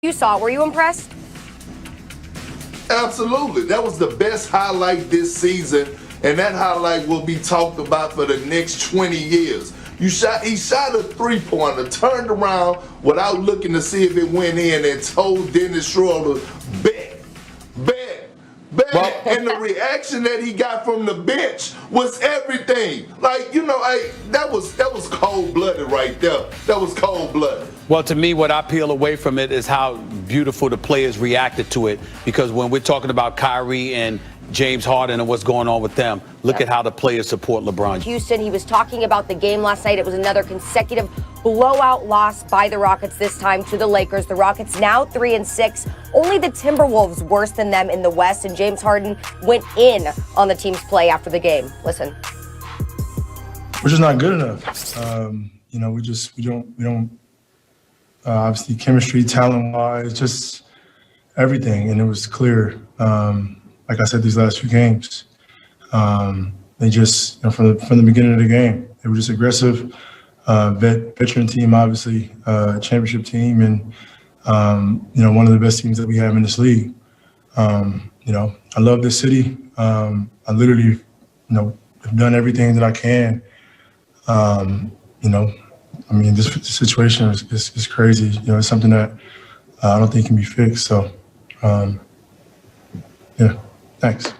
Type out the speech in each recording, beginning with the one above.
You saw it. Were you impressed? Absolutely. That was the best highlight this season, and that highlight will be talked about for the next 20 years. He shot a three-pointer, turned around without looking to see if it went in, and told Dennis Schroder, bet. Well, and the reaction that he got from the bench was everything. Like, that was cold-blooded right there. That was cold-blooded. Well, to me, what I peel away from it is how beautiful the players reacted to it. Because when we're talking about Kyrie and James Harden and what's going on with them, look at how the players support LeBron. Houston, he was talking about the game last night. It was another consecutive blowout loss by the Rockets, this time to the Lakers. The Rockets now 3-6. Only the Timberwolves worse than them in the West, and James Harden went in on the team's play after the game. Listen. We're just not good enough. We don't obviously chemistry, talent-wise, just everything. And it was clear, like I said, these last few games, they just, from the beginning of the game, they were just aggressive. Veteran team, obviously, championship team, and one of the best teams that we have in this league. I love this city. I literally, have done everything that I can. This situation is crazy. It's something that I don't think can be fixed. So, thanks.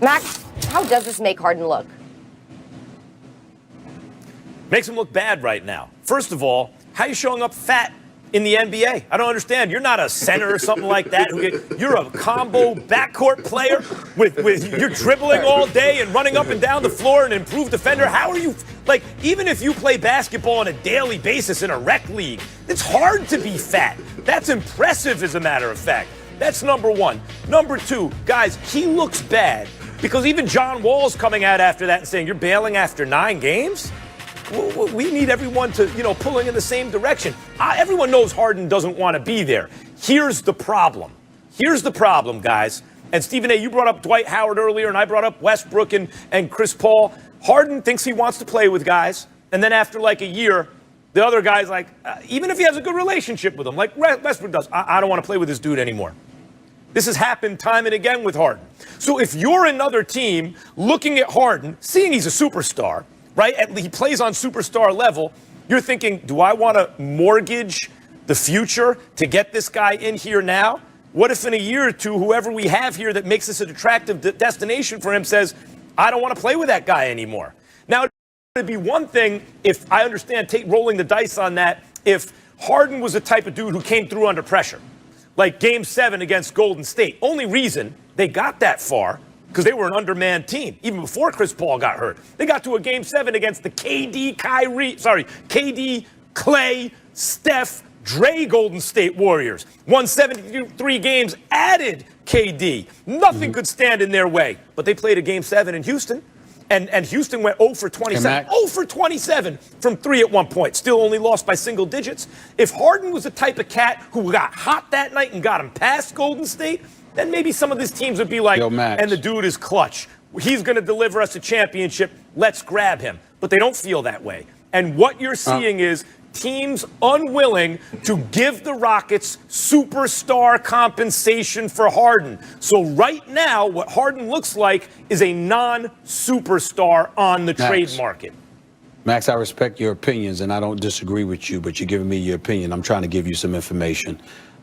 Max, how does this make Harden look? Makes him look bad right now. First of all, how are you showing up fat in the NBA? I don't understand. You're not a center or something like that. You're a combo backcourt player with you're dribbling all day and running up and down the floor, and improved defender. How are you, even if you play basketball on a daily basis in a rec league, it's hard to be fat. That's impressive, as a matter of fact. That's number one. Number two, guys, he looks bad because even John Wall's coming out after that and saying, you're bailing after 9 games? We need everyone to, pulling in the same direction. Everyone knows Harden doesn't want to be there. Here's the problem. Guys. And Stephen A., you brought up Dwight Howard earlier, and I brought up Westbrook and Chris Paul. Harden thinks he wants to play with guys, and then after a year, the other guy's even if he has a good relationship with him, like Westbrook does, I don't want to play with this dude anymore. This has happened time and again with Harden. So if you're another team looking at Harden, seeing he's a superstar, right? He plays on superstar level. You're thinking, do I want to mortgage the future to get this guy in here now? What if in a year or two, whoever we have here that makes this an attractive destination for him says, I don't want to play with that guy anymore? Now, it'd be one thing if I understand rolling the dice on that, if Harden was the type of dude who came through under pressure, like Game 7 against Golden State. Only reason they got that far because they were an undermanned team, even before Chris Paul got hurt. They got to a Game 7 against the KD, Clay, Steph, Dre Golden State Warriors. Won 73 games, added KD. Nothing could stand in their way. But they played a Game 7 in Houston, and Houston went 0 for 27. 0 for 27 from 3 at one point. Still only lost by single digits. If Harden was the type of cat who got hot that night and got him past Golden State, then maybe some of these teams would be like, and the dude is clutch. He's going to deliver us a championship. Let's grab him. But they don't feel that way. And what you're seeing is teams unwilling to give the Rockets superstar compensation for Harden. So right now, what Harden looks like is a non-superstar on the trade market. Max, I respect your opinions, and I don't disagree with you, but you're giving me your opinion. I'm trying to give you some information.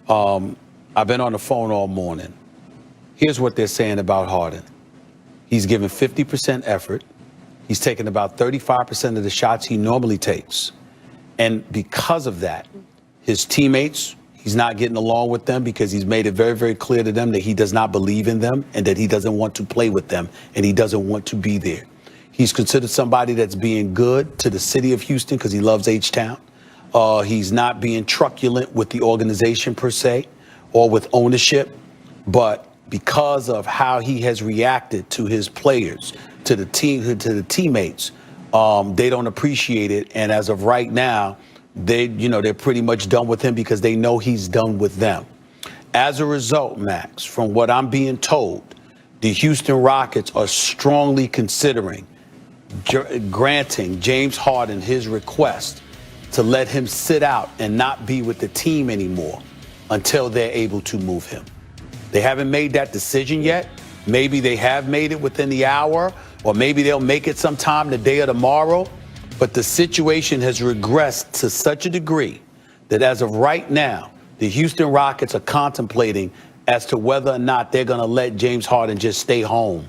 I've been on the phone all morning. Here's what they're saying about Harden. He's given 50% effort. He's taken about 35% of the shots he normally takes. And because of that, his teammates, he's not getting along with them because he's made it very, very clear to them that he does not believe in them and that he doesn't want to play with them and he doesn't want to be there. He's considered somebody that's being good to the city of Houston because he loves H-Town. He's not being truculent with the organization per se or with ownership, but because of how he has reacted to his players, to the team, to the teammates, they don't appreciate it. And as of right now, they're pretty much done with him because they know he's done with them. As a result, Max, from what I'm being told, the Houston Rockets are strongly considering granting James Harden his request to let him sit out and not be with the team anymore until they're able to move him. They haven't made that decision yet. Maybe they have made it within the hour, or maybe they'll make it sometime today or tomorrow. But the situation has regressed to such a degree that as of right now, the Houston Rockets are contemplating as to whether or not they're going to let James Harden just stay home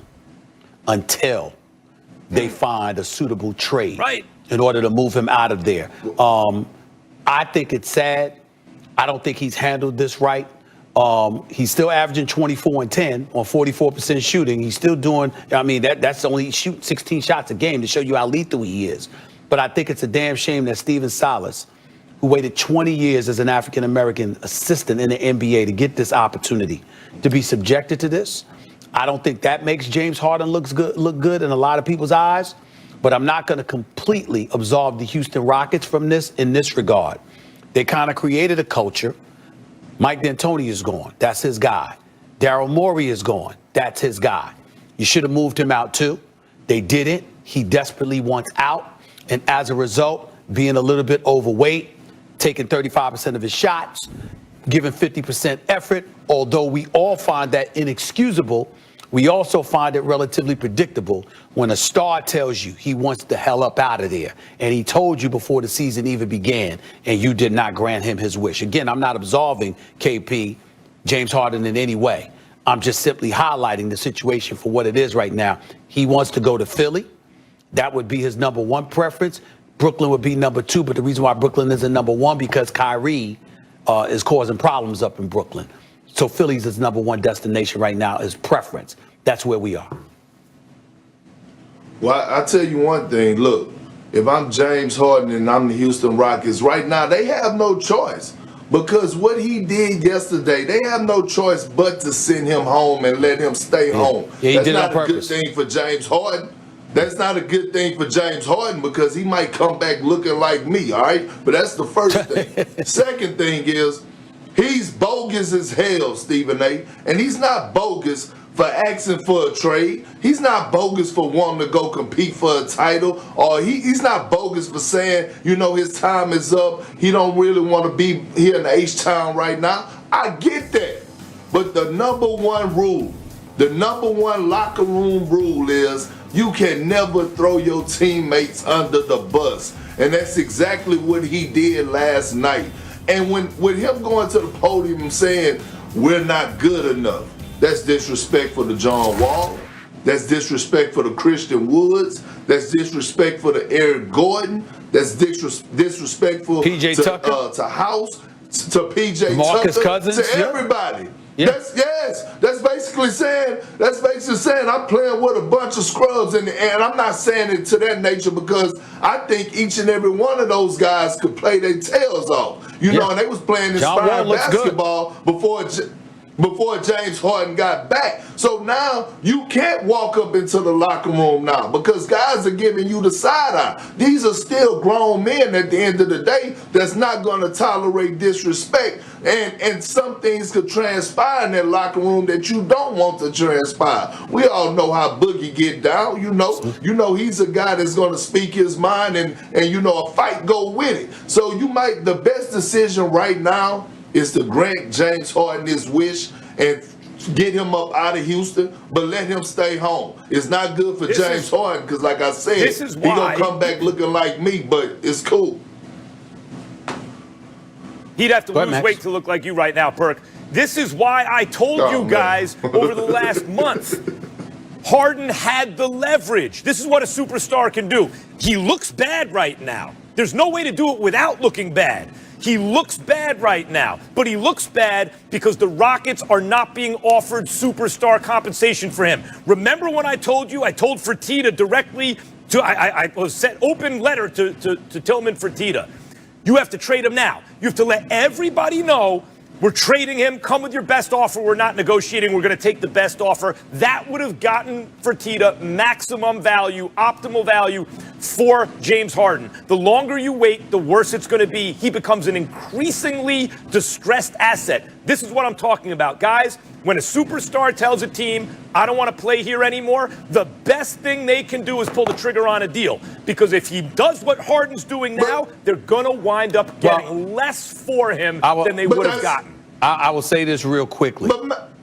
until they find a suitable trade in order to move him out of there. I think it's sad. I don't think he's handled this right. He's still averaging 24 and 10 on 44% shooting. He's still doing, I mean, that's only shoot 16 shots a game to show you how lethal he is. But I think it's a damn shame that Steven Silas, who waited 20 years as an African-American assistant in the NBA to get this opportunity, to be subjected to this. I don't think that makes James Harden look good in a lot of people's eyes. But I'm not going to completely absolve the Houston Rockets from this in this regard. They kind of created a culture. Mike D'Antoni is gone. That's his guy. Daryl Morey is gone. That's his guy. You should have moved him out too. They didn't. He desperately wants out. And as a result, being a little bit overweight, taking 35% of his shots, giving 50% effort, although we all find that inexcusable, we also find it relatively predictable when a star tells you he wants the hell up out of there. And he told you before the season even began, and you did not grant him his wish. Again, I'm not absolving KP, James Harden in any way. I'm just simply highlighting the situation for what it is right now. He wants to go to Philly. That would be his number one preference. Brooklyn would be number two, but the reason why Brooklyn isn't number one because Kyrie is causing problems up in Brooklyn. So Philly's his number one destination right now is preference. That's where we are. Well, I tell you one thing. Look, if I'm James Harden and I'm the Houston Rockets, right now they have no choice. Because what he did yesterday, they have no choice but to send him home and let him stay home. Yeah, he That's did it on not a purpose. good thing for James Harden. That's not a good thing for James Harden because he might come back looking like me, all right? But that's the first thing. Second thing is, he's bogus as hell, Stephen A. And he's not bogus for asking for a trade. He's not bogus for wanting to go compete for a title. Or he's not bogus for saying, you know, his time is up. He don't really want to be here in H-Town right now. I get that. But the number one rule, the number one locker room rule is you can never throw your teammates under the bus. And that's exactly what he did last night. And with him going to the podium and saying, we're not good enough, that's disrespectful to John Wall. That's disrespectful to Christian Woods. That's disrespectful to Eric Gordon. That's disrespectful PJ to Tucker. To House, to PJ Marcus Tucker, Cousins, to yeah. everybody. Yeah. That's basically saying I'm playing with a bunch of scrubs, and I'm not saying it to that nature because I think each and every one of those guys could play their tails off. You know, and they was playing inspired basketball before James Harden got back. So now you can't walk up into the locker room now because guys are giving you the side eye. These are still grown men at the end of the day that's not going to tolerate disrespect. And some things could transpire in that locker room that you don't want to transpire. We all know how Boogie get down. You know he's a guy that's going to speak his mind and you know a fight go with it. So the best decision right now is to grant James Harden his wish and get him up out of Houston, but let him stay home. It's not good for James Harden because, like I said, he's going to come back looking like me, but it's cool. He'd have to lose weight to look like you right now, Perk. This is why I told you guys over the last month, Harden had the leverage. This is what a superstar can do. He looks bad right now. There's no way to do it without looking bad. He looks bad right now, but he looks bad because the Rockets are not being offered superstar compensation for him. Remember when I told Fertitta directly I sent open letter to Tillman Fertitta. You have to trade him now. You have to let everybody know we're trading him. Come with your best offer. We're not negotiating. We're going to take the best offer. That would have gotten Fertitta maximum value, optimal value for James Harden. The longer you wait, the worse it's going to be. He becomes an increasingly distressed asset. This is what I'm talking about. Guys, when a superstar tells a team, I don't want to play here anymore, the best thing they can do is pull the trigger on a deal. Because if he does what Harden's doing now, they're going to wind up getting less for him than they would have gotten. I will say this real quickly.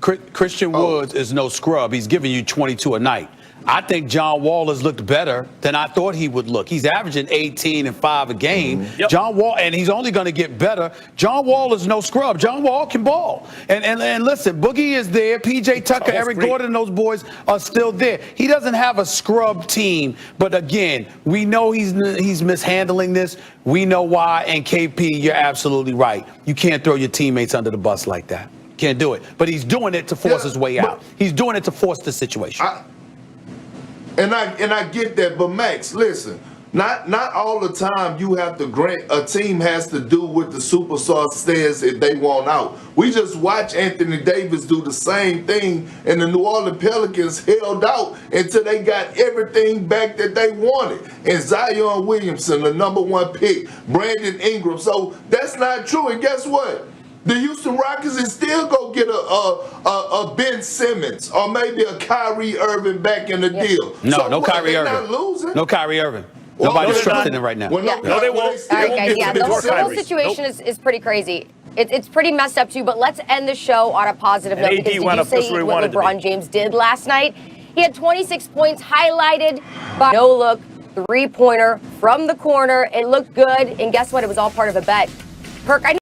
Christian Woods is no scrub. He's giving you 22 a night. I think John Wall has looked better than I thought he would look. He's averaging 18 and 5 a game. Yep. John Wall, and he's only going to get better. John Wall is no scrub. John Wall can ball. And listen, Boogie is there. PJ Tucker, Eric Gordon, those boys are still there. He doesn't have a scrub team. But again, we know he's mishandling this. We know why. And KP, you're absolutely right. You can't throw your teammates under the bus like that. Can't do it. But he's doing it to force his way out. He's doing it to force the situation. And I get that, but Max, listen, not all the time you have to grant a team has to do what the superstar says if they want out. We just watch Anthony Davis do the same thing, and the New Orleans Pelicans held out until they got everything back that they wanted. And Zion Williamson, the #1 pick, Brandon Ingram. So that's not true. And guess what? The Houston Rockets is still go get a Ben Simmons or maybe a Kyrie Irving back in the deal. No Kyrie Irving. Not losing. No Kyrie Irving. Nobody's trusting him right now. Well, No, they won't. All right, guys, yeah, the whole situation is pretty crazy. It's pretty messed up, too, but let's end the show on a positive note. AD Because did wound you up just say where he what wanted to be. LeBron James did last night? He had 26 points highlighted by no-look three-pointer from the corner. It looked good, and guess what? It was all part of a bet. Kirk, I